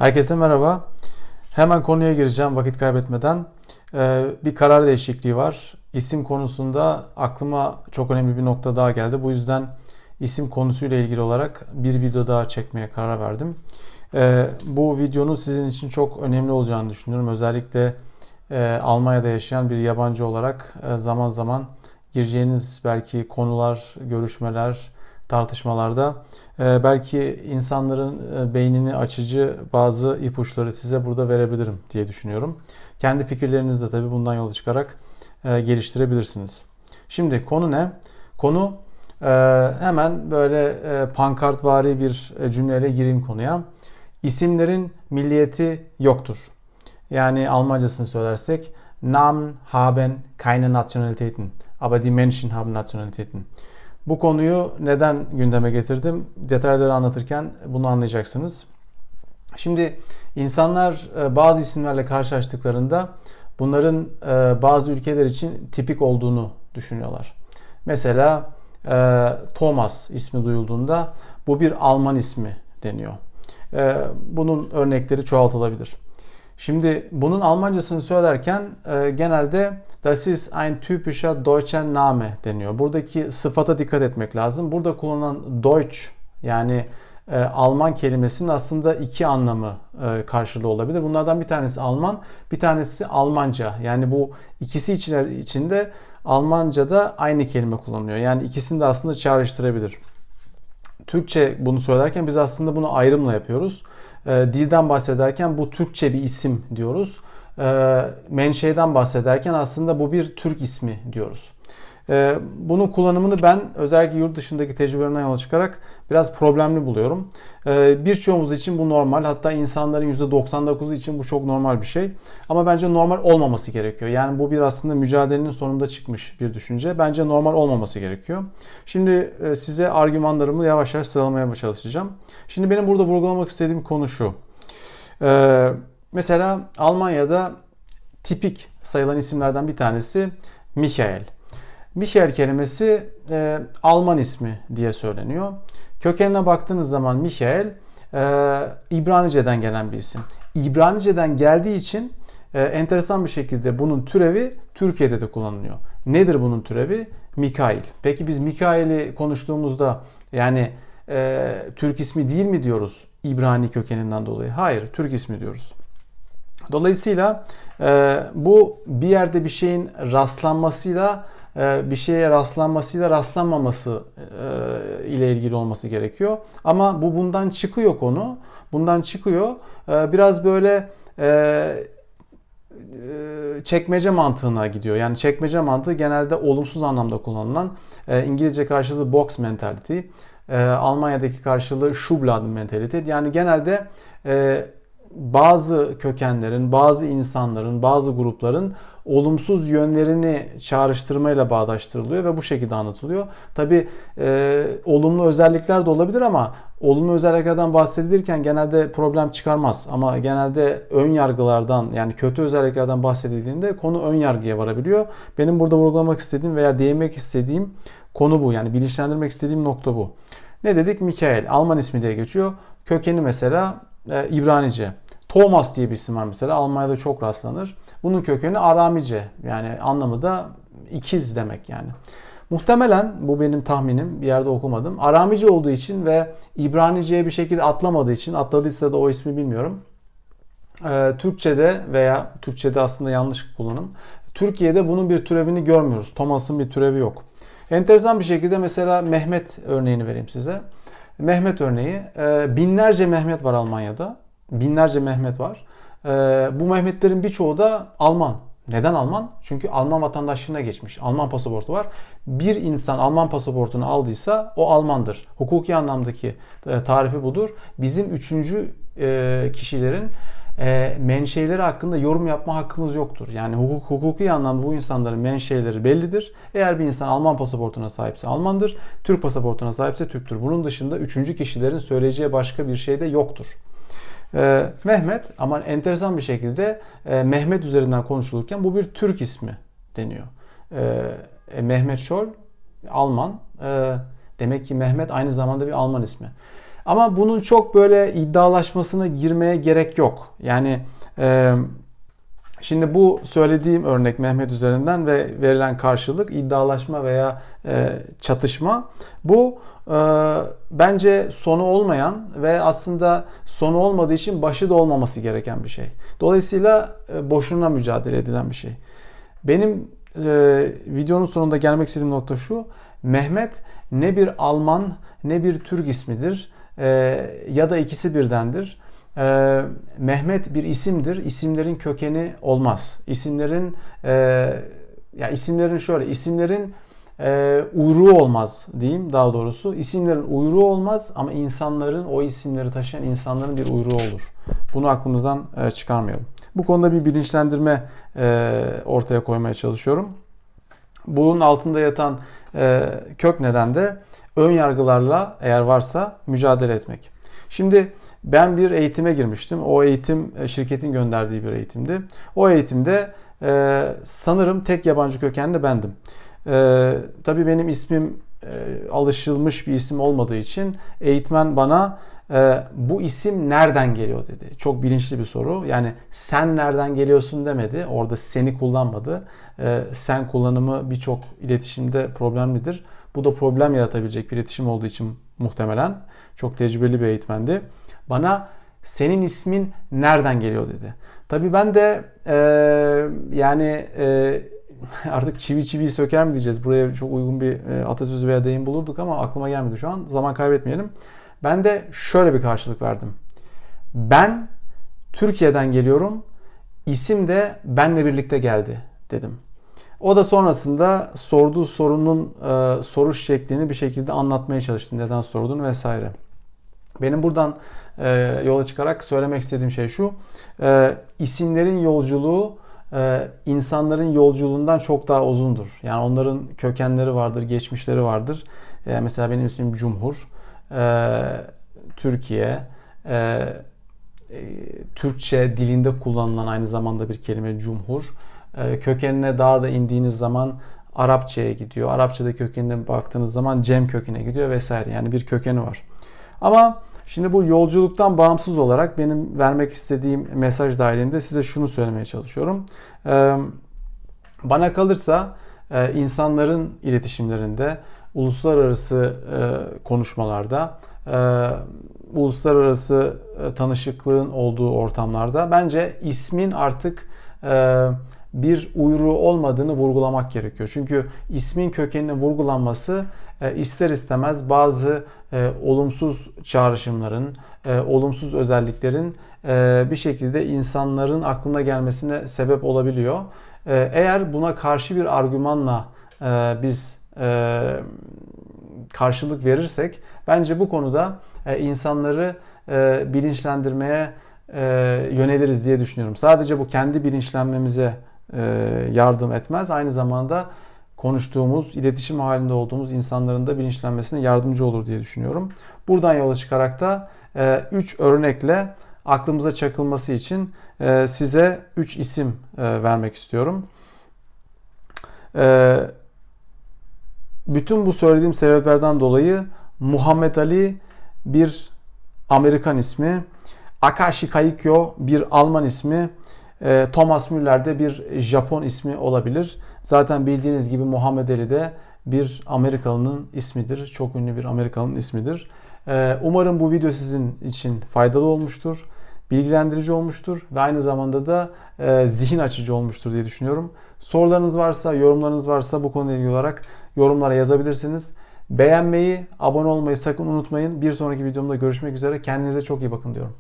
Herkese merhaba. Hemen konuya gireceğim vakit kaybetmeden. Bir karar değişikliği var. İsim konusunda aklıma çok önemli bir nokta daha geldi. Bu yüzden isim konusuyla ilgili olarak bir video daha çekmeye karar verdim. Bu videonun sizin için çok önemli olacağını düşünüyorum. Özellikle Almanya'da yaşayan bir yabancı olarak zaman zaman gireceğiniz belki konular, görüşmeler, tartışmalarda belki insanların beynini açıcı bazı ipuçları size burada verebilirim diye düşünüyorum. Kendi fikirlerinizi de tabii bundan yola çıkarak geliştirebilirsiniz. Şimdi konu ne? Konu hemen böyle pankartvari bir cümleyle gireyim konuya. İsimlerin milliyeti yoktur. Yani Almancasını söylersek Namen haben keine Nationalitäten, aber die Menschen haben Nationalitäten. Bu konuyu neden gündeme getirdim? Detayları anlatırken bunu anlayacaksınız. Şimdi insanlar bazı isimlerle karşılaştıklarında bunların bazı ülkeler için tipik olduğunu düşünüyorlar. Mesela Thomas ismi duyulduğunda bu bir Alman ismi deniyor. Bunun örnekleri çoğaltılabilir. Şimdi bunun Almancasını söylerken genelde Das ist ein typischer deutscher Name deniyor. Buradaki sıfata dikkat etmek lazım. Burada kullanılan Deutsch yani Alman kelimesinin aslında iki anlamı karşılığı olabilir. Bunlardan bir tanesi Alman, bir tanesi Almanca. Yani bu ikisi içinde Almanca'da aynı kelime kullanılıyor. Yani ikisini de aslında çağrıştırabilir. Türkçe bunu söylerken biz aslında bunu ayrımla yapıyoruz. Dilden bahsederken bu Türkçe bir isim diyoruz. Menşe'den bahsederken aslında bu bir Türk ismi diyoruz. Bunun kullanımını ben özellikle yurt dışındaki tecrübelerimden yola çıkarak biraz problemli buluyorum. Birçoğumuz için bu normal. Hatta insanların %99'u için bu çok normal bir şey. Ama bence normal olmaması gerekiyor. Yani bu bir aslında mücadelenin sonunda çıkmış bir düşünce. Bence normal olmaması gerekiyor. Şimdi size argümanlarımı yavaş yavaş sıralamaya çalışacağım. Şimdi benim burada vurgulamak istediğim konu şu. Mesela Almanya'da tipik sayılan isimlerden bir tanesi Michael. Michael kelimesi Alman ismi diye söyleniyor. Kökenine baktığınız zaman Michael İbranice'den gelen bir isim. İbranice'den geldiği için enteresan bir şekilde bunun türevi Türkiye'de de kullanılıyor. Nedir bunun türevi? Mikail. Peki biz Mikail'i konuştuğumuzda yani Türk ismi değil mi diyoruz İbrani kökeninden dolayı? Hayır, Türk ismi diyoruz. Dolayısıyla bu bir yerde bir şeyin rastlanmasıyla bir şeye rastlanmaması ile ilgili olması gerekiyor. Ama bu bundan çıkıyor konu. Bundan çıkıyor. Biraz böyle çekmece mantığına gidiyor. Yani çekmece mantığı genelde olumsuz anlamda kullanılan İngilizce karşılığı box mentality, Almanya'daki karşılığı Schubladen mentality. Yani genelde bazı kökenlerin, bazı insanların, bazı grupların olumsuz yönlerini çağrıştırmayla bağdaştırılıyor ve bu şekilde anlatılıyor. Tabii olumlu özellikler de olabilir ama olumlu özelliklerden bahsedilirken genelde problem çıkarmaz. Ama genelde ön yargılardan yani kötü özelliklerden bahsedildiğinde konu ön yargıya varabiliyor. Benim burada vurgulamak istediğim veya değinmek istediğim konu bu. Yani bilinçlendirmek istediğim nokta bu. Ne dedik? Mikael. Alman ismi diye geçiyor. Kökeni mesela İbranice. Thomas diye bir isim var mesela. Almanya'da çok rastlanır. Bunun kökeni Aramice. Yani anlamı da ikiz demek yani. Muhtemelen bu benim tahminim. Bir yerde okumadım. Aramice olduğu için ve İbranice'ye bir şekilde atlamadığı için, atladıysa da o ismi bilmiyorum. Türkçe'de veya Türkçe'de aslında yanlış kullanım. Türkiye'de bunun bir türevini görmüyoruz. Thomas'ın bir türevi yok. Enteresan bir şekilde mesela Mehmet örneğini vereyim size. Mehmet örneği. Binlerce Mehmet var Almanya'da. Binlerce Mehmet var. Bu Mehmetlerin birçoğu da Alman. Neden Alman? Çünkü Alman vatandaşlığına geçmiş. Alman pasaportu var. Bir insan Alman pasaportunu aldıysa o Almandır. Hukuki anlamdaki tarifi budur. Bizim üçüncü kişilerin menşeileri hakkında yorum yapma hakkımız yoktur. Yani hukuki anlamda bu insanların menşeileri bellidir. Eğer bir insan Alman pasaportuna sahipse Almandır. Türk pasaportuna sahipse Türktür. Bunun dışında üçüncü kişilerin söyleyeceği başka bir şey de yoktur. Mehmet ama enteresan bir şekilde Mehmet üzerinden konuşulurken bu bir Türk ismi deniyor. Mehmet Scholl Alman. Demek ki Mehmet aynı zamanda bir Alman ismi. Ama bunun çok böyle iddialaşmasına girmeye gerek yok. Yani şimdi bu söylediğim örnek Mehmet üzerinden ve verilen karşılık iddialaşma veya çatışma. Bu bence sonu olmayan ve aslında sonu olmadığı için başı da olmaması gereken bir şey. Dolayısıyla boşuna mücadele edilen bir şey. Benim videonun sonunda gelmek istediğim nokta şu. Mehmet ne bir Alman ne bir Türk ismidir ya da ikisi birdendir. Mehmet bir isimdir. İsimlerin kökeni olmaz. İsimlerin isimlerin uyruğu olmaz diyeyim daha doğrusu. İsimlerin uyruğu olmaz ama insanların, o isimleri taşıyan insanların bir uyruğu olur. Bunu aklımızdan çıkarmayalım. Bu konuda bir bilinçlendirme ortaya koymaya çalışıyorum. Bunun altında yatan kök neden de ön yargılarla eğer varsa mücadele etmek. Şimdi ben bir eğitime girmiştim. O eğitim şirketin gönderdiği bir eğitimdi. O eğitimde sanırım tek yabancı kökenli bendim. Tabii benim ismim alışılmış bir isim olmadığı için eğitmen bana bu isim nereden geliyor dedi. Çok bilinçli bir soru. Yani sen nereden geliyorsun demedi. Orada seni kullanmadı. Sen kullanımı birçok iletişimde problemlidir. Bu da problem yaratabilecek bir iletişim olduğu için muhtemelen çok tecrübeli bir eğitmendi. Bana senin ismin nereden geliyor dedi. Tabii ben de artık çivi çiviyi söker mi diyeceğiz. Buraya çok uygun bir atasözü veya deyim bulurduk ama aklıma gelmedi şu an. Zaman kaybetmeyelim. Ben de şöyle bir karşılık verdim. Ben Türkiye'den geliyorum. İsim de benle birlikte geldi dedim. O da sonrasında sorduğu sorunun soruş şeklini bir şekilde anlatmaya çalıştı. Neden sorduğunu vesaire. Benim buradan yola çıkarak söylemek istediğim şey şu. İsimlerin yolculuğu insanların yolculuğundan çok daha uzundur. Yani onların kökenleri vardır, geçmişleri vardır. Mesela benim ismim Cumhur. Türkiye, Türkçe dilinde kullanılan aynı zamanda bir kelime Cumhur. Kökenine daha da indiğiniz zaman Arapçaya gidiyor. Arapçada kökenine baktığınız zaman Cem köküne gidiyor vesaire. Yani bir kökeni var. Ama şimdi bu yolculuktan bağımsız olarak benim vermek istediğim mesaj dahilinde size şunu söylemeye çalışıyorum. Bana kalırsa insanların iletişimlerinde, uluslararası konuşmalarda, uluslararası tanışıklığın olduğu ortamlarda bence ismin artık bir uyruğu olmadığını vurgulamak gerekiyor. Çünkü ismin kökeninin vurgulanması ister istemez bazı olumsuz çağrışımların, olumsuz özelliklerin bir şekilde insanların aklına gelmesine sebep olabiliyor. Eğer buna karşı bir argümanla biz karşılık verirsek bence bu konuda insanları bilinçlendirmeye yöneliriz diye düşünüyorum. Sadece bu kendi bilinçlenmemize yardım etmez. Aynı zamanda konuştuğumuz, iletişim halinde olduğumuz insanların da bilinçlenmesine yardımcı olur diye düşünüyorum. Buradan yola çıkarak da 3 örnekle aklımıza çakılması için size 3 isim vermek istiyorum. Bütün bu söylediğim sebeplerden dolayı Muhammed Ali bir Amerikan ismi, Akashi Kaikyo bir Alman ismi, Thomas Müller de bir Japon ismi olabilir. Zaten bildiğiniz gibi Muhammed Ali de bir Amerikalı'nın ismidir. Çok ünlü bir Amerikalı'nın ismidir. Umarım bu video sizin için faydalı olmuştur, bilgilendirici olmuştur ve aynı zamanda da zihin açıcı olmuştur diye düşünüyorum. Sorularınız varsa, yorumlarınız varsa bu konuyla ilgili olarak yorumlara yazabilirsiniz. Beğenmeyi, abone olmayı sakın unutmayın. Bir sonraki videomda görüşmek üzere. Kendinize çok iyi bakın diyorum.